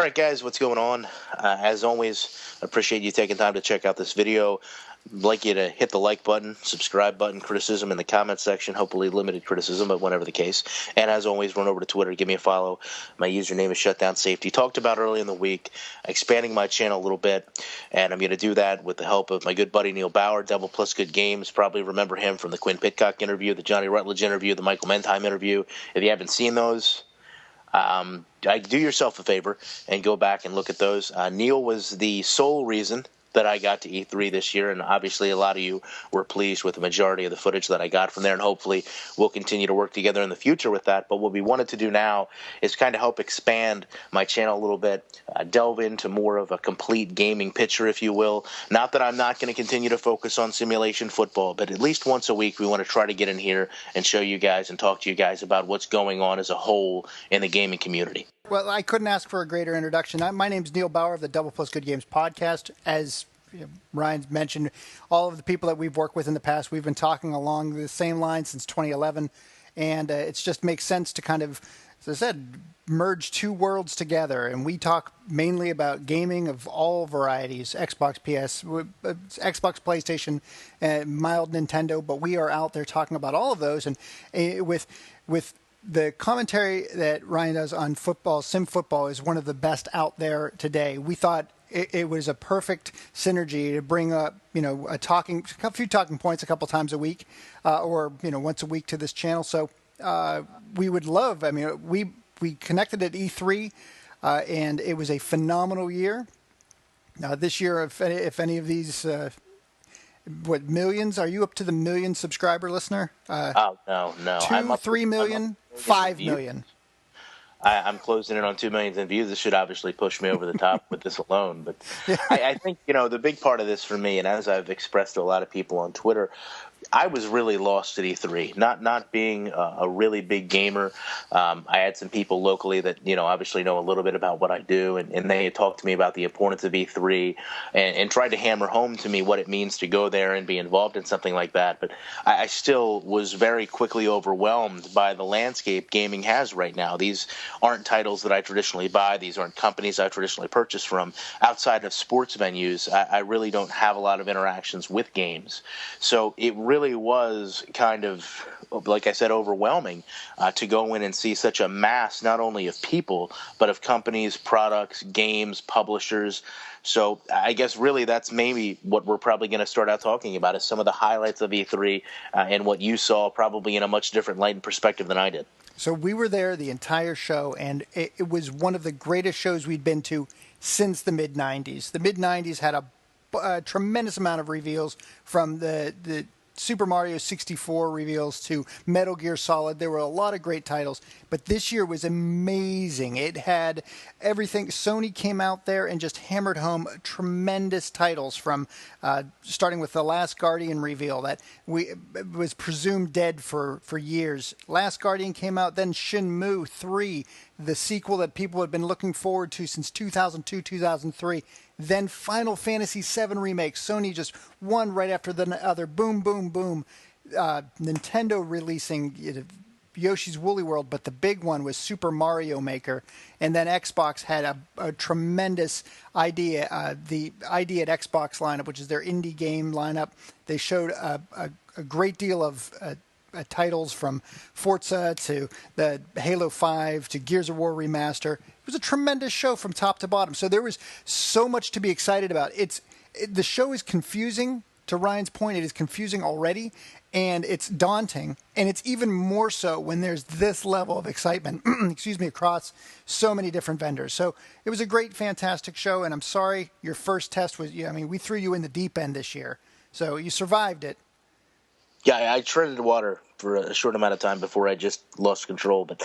All right, guys, what's going on? As always, appreciate you taking time to check out this video. I'd like you to hit the like button, subscribe button, criticism in the comment section, hopefully limited criticism, but whatever the case. And as always, run over to Twitter, give me a follow. My username is Shutdown Safety. Talked about early in the week, expanding my channel a little bit, and I'm going to do that with the help of my good buddy Neil Bauer, Devil Plus Good Games. Probably remember him from the Quinn Pitcock interview, the Johnny Rutledge interview, the Michael Mentheim interview. If you haven't seen those, do yourself a favor and go back and look at those. Neil was the sole reason that I got to E3 this year, and obviously a lot of you were pleased with the majority of the footage that I got from there, and hopefully we'll continue to work together in the future with that. But what we wanted to do now is kind of help expand my channel a little bit, delve into more of a complete gaming picture, if you will. Not that I'm not going to continue to focus on simulation football, but at least once a week we want to try to get in here and show you guys and talk to you guys about what's going on as a whole in the gaming community. Well, I couldn't ask for a greater introduction. My name's Neil Bauer of the Double Plus Good Games podcast. As Ryan's mentioned, all of the people that we've worked with in the past, we've been talking along the same line since 2011, and it just makes sense to kind of, as I said, merge two worlds together. And we talk mainly about gaming of all varieties, Xbox, PS, Xbox, PlayStation, mild Nintendo, but we are out there talking about all of those. And with the commentary that Ryan does on football, sim football, is one of the best out there today. We thought it was a perfect synergy to bring up, a few talking points a couple times a week, or once a week to this channel. So we would love. We connected at E3, and it was a phenomenal year. This year, if any of these. What, millions? Are you up to the million subscriber listener? No. 2, 3 million, 5 million. I'm closing in on 2 million in views. This should obviously push me over the top with this alone. But I think, the big part of this for me, and as I've expressed to a lot of people on Twitter, I was really lost at E3, not being a really big gamer. I had some people locally that, obviously know a little bit about what I do, and they had talked to me about the importance of E3 and tried to hammer home to me what it means to go there and be involved in something like that. But I still was very quickly overwhelmed by the landscape gaming has right now. These aren't titles that I traditionally buy. These aren't companies I traditionally purchase from. Outside of sports venues, I really don't have a lot of interactions with games. So it really was kind of, like I said, overwhelming to go in and see such a mass, not only of people, but of companies, products, games, publishers. So I guess really that's maybe what we're probably going to start out talking about is some of the highlights of E3 and what you saw probably in a much different light and perspective than I did. So we were there the entire show, and it was one of the greatest shows we'd been to since the mid-'90s. The mid-'90s had a tremendous amount of reveals, from the Super Mario 64 reveals to Metal Gear Solid. There were a lot of great titles, but this year was amazing. It had everything. Sony came out there and just hammered home tremendous titles, from starting with the Last Guardian reveal that was presumed dead for years. Last Guardian came out, then Shenmue 3, the sequel that people had been looking forward to since 2002, 2003. Then Final Fantasy VII Remake. Sony just one right after the other. Boom, boom, boom. Nintendo releasing Yoshi's Woolly World, but the big one was Super Mario Maker. And then Xbox had a tremendous idea, the ID at Xbox lineup, which is their indie game lineup. They showed a great deal of titles, from Forza to the Halo 5 to Gears of War Remaster. It was a tremendous show from top to bottom. So there was so much to be excited about. The show is confusing. To Ryan's point, it is confusing already, and it's daunting, and it's even more so when there's this level of excitement, across so many different vendors. So it was a great, fantastic show, and I'm sorry your first test was, we threw you in the deep end this year. So you survived it. Yeah, I treaded water for a short amount of time before I just lost control. But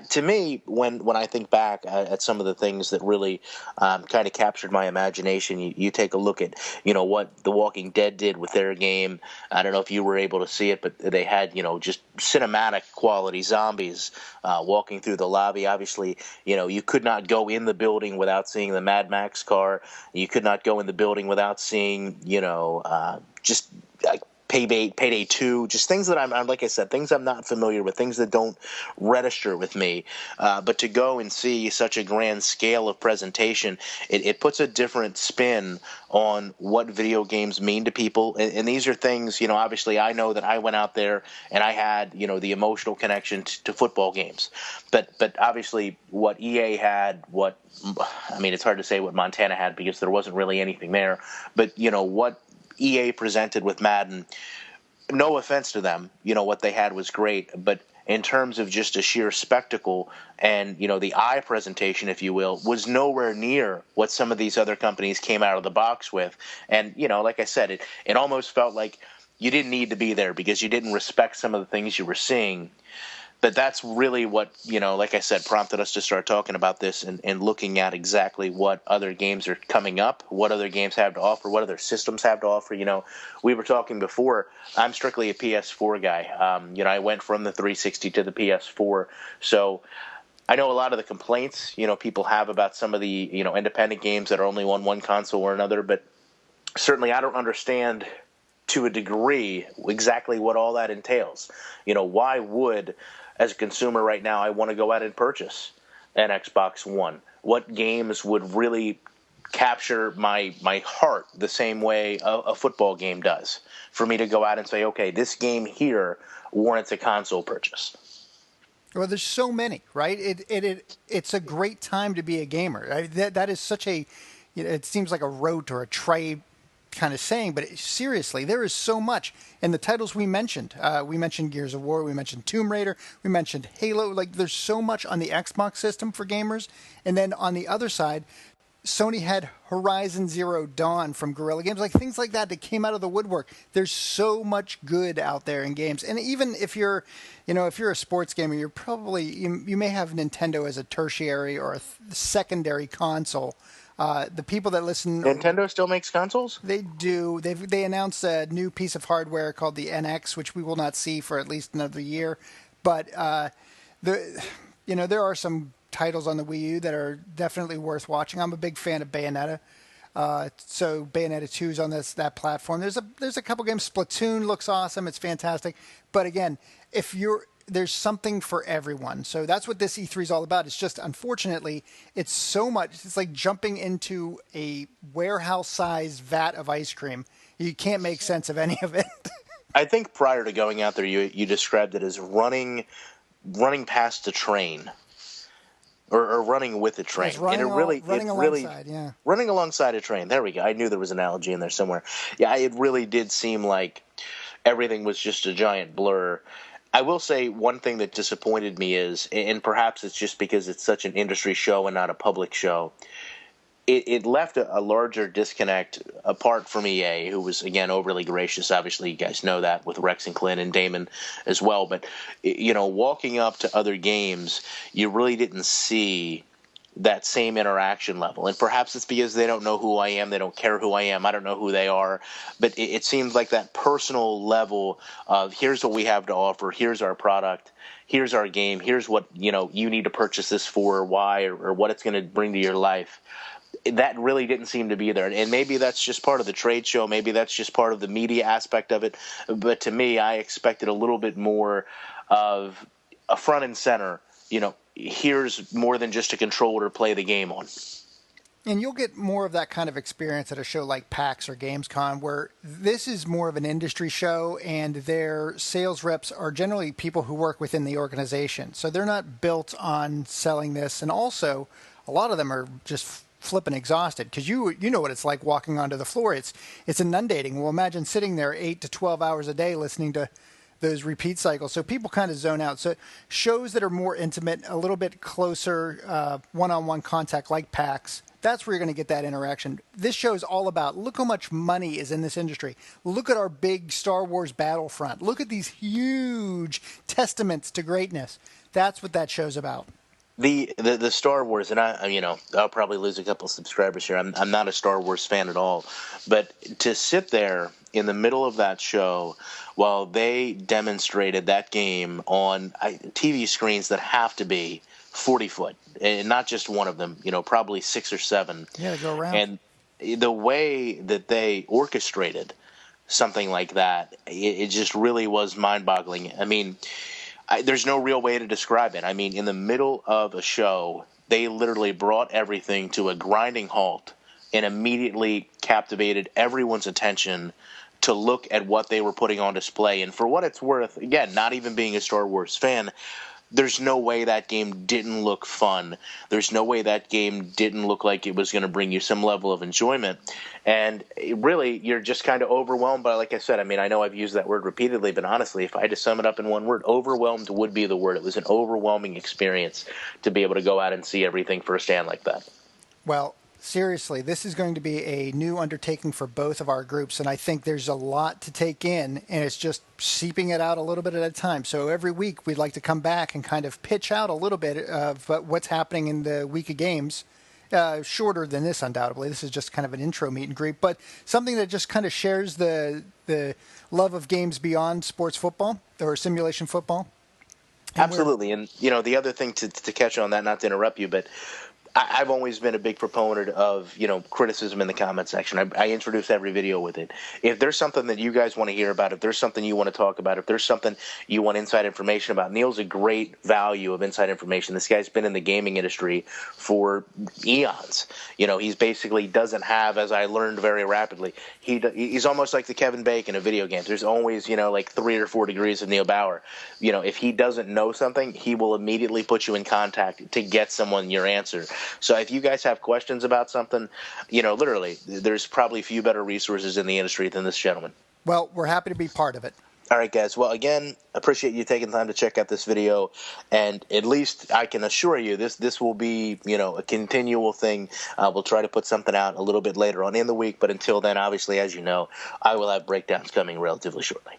to me, when I think back at some of the things that really kind of captured my imagination, you take a look at, what The Walking Dead did with their game. I don't know if you were able to see it, but they had, just cinematic quality zombies walking through the lobby. Obviously, you could not go in the building without seeing the Mad Max car. You could not go in the building without seeing, just Payday 2, just things that I'm like I said, things I'm not familiar with, things that don't register with me. But to go and see such a grand scale of presentation, it puts a different spin on what video games mean to people. And these are things, obviously I know that I went out there and I had, the emotional connection to football games. But obviously what EA had, it's hard to say what Montana had because there wasn't really anything there. But, what EA presented with Madden, no offense to them, what they had was great, but in terms of just a sheer spectacle and, the eye presentation, if you will, was nowhere near what some of these other companies came out of the box with. And, like I said, it almost felt like you didn't need to be there because you didn't respect some of the things you were seeing. But that's really what, like I said, prompted us to start talking about this and looking at exactly what other games are coming up, what other games have to offer, what other systems have to offer. We were talking before, I'm strictly a PS4 guy. I went from the 360 to the PS4. So I know a lot of the complaints, people have about some of the, independent games that are only on one console or another. But certainly I don't understand to a degree exactly what all that entails. Why would, as a consumer right now, I want to go out and purchase an Xbox One? What games would really capture my heart the same way a football game does for me to go out and say, okay, this game here warrants a console purchase? Well, there's so many, right? It's a great time to be a gamer. That is such a, it seems like a rote or a trite kind of saying, but seriously, there is so much. And the titles we mentioned Gears of War, we mentioned Tomb Raider, we mentioned Halo. Like, there's so much on the Xbox system for gamers. And then on the other side, Sony had Horizon Zero Dawn from Guerrilla Games, like things like that came out of the woodwork. There's so much good out there in games. And even if you're a sports gamer, you're probably, you may have Nintendo as a tertiary or a secondary console. The people that listen, Nintendo still makes consoles? They do. They announced a new piece of hardware called the NX, which we will not see for at least another year. But there are some titles on the Wii U that are definitely worth watching. I'm a big fan of Bayonetta. So Bayonetta 2 is on that platform. There's a couple games. Splatoon looks awesome. It's fantastic. But again, there's something for everyone. So that's what this E3 is all about. It's just, unfortunately, it's so much. It's like jumping into a warehouse-sized vat of ice cream. You can't make sense of any of it. I think prior to going out there, you described it as running past a train. Or running with a train. Running alongside a train. There we go. I knew there was an analogy in there somewhere. Yeah, it really did seem like everything was just a giant blur. I will say one thing that disappointed me is, and perhaps it's just because it's such an industry show and not a public show, it left a larger disconnect apart from EA, who was, again, overly gracious. Obviously, you guys know that with Rex and Clint and Damon as well. But, walking up to other games, you really didn't see that same interaction level. And perhaps it's because they don't know who I am. They don't care who I am. I don't know who they are. But it seems like that personal level of, here's what we have to offer. Here's our product. Here's our game. Here's what, you need to purchase this for, or why, or what it's going to bring to your life. That really didn't seem to be there. And maybe that's just part of the trade show. Maybe that's just part of the media aspect of it. But to me, I expected a little bit more of a front and center, here's more than just a controller to play the game on. And you'll get more of that kind of experience at a show like PAX or Gamescom, where this is more of an industry show, and their sales reps are generally people who work within the organization. So they're not built on selling this. And also, a lot of them are just flipping exhausted, because you know what it's like walking onto the floor. It's inundating. Well, imagine sitting there 8 to 12 hours a day listening to those repeat cycles. So people kind of zone out. So shows that are more intimate, a little bit closer one-on-one contact like PAX, that's where you're going to get that interaction. This show is all about, look how much money is in this industry. Look at our big Star Wars Battlefront. Look at these huge testaments to greatness. That's what that show's about. The Star Wars, and I'll probably lose a couple subscribers here. I'm not a Star Wars fan at all, but to sit there in the middle of that show while they demonstrated that game on TV screens that have to be 40 foot, and not just one of them, probably 6 or 7. Yeah, to go around. And the way that they orchestrated something like that. It just really was mind-boggling. I mean, there's no real way to describe it. I mean, in the middle of a show, they literally brought everything to a grinding halt and immediately captivated everyone's attention to look at what they were putting on display. And for what it's worth, again, not even being a Star Wars fan, there's no way that game didn't look fun. There's no way that game didn't look like it was going to bring you some level of enjoyment. And really, you're just kind of overwhelmed by, like I said, I mean, I know I've used that word repeatedly, but honestly, if I had to sum it up in one word, overwhelmed would be the word. It was an overwhelming experience to be able to go out and see everything firsthand like that. Well, seriously, this is going to be a new undertaking for both of our groups, and I think there's a lot to take in, and it's just seeping it out a little bit at a time. So every week we'd like to come back and kind of pitch out a little bit of what's happening in the week of games. Shorter than this, undoubtedly. This is just kind of an intro meet and greet, but something that just kind of shares the love of games beyond sports football or simulation football. Absolutely. And, the other thing to catch on that, not to interrupt you, but I've always been a big proponent of, criticism in the comment section. I introduce every video with it. If there's something that you guys want to hear about, if there's something you want to talk about, if there's something you want inside information about, Neil's a great value of inside information. This guy's been in the gaming industry for eons. He's basically doesn't have, as I learned very rapidly, he's almost like the Kevin Bacon of video games. There's always, like 3 or 4 degrees of Neil Bauer. If he doesn't know something, he will immediately put you in contact to get someone your answer. So if you guys have questions about something, literally, there's probably few better resources in the industry than this gentleman. Well, we're happy to be part of it. All right, guys. Well, again, appreciate you taking time to check out this video. And at least I can assure you this will be, a continual thing. We'll try to put something out a little bit later on in the week. But until then, obviously, as you know, I will have breakdowns coming relatively shortly.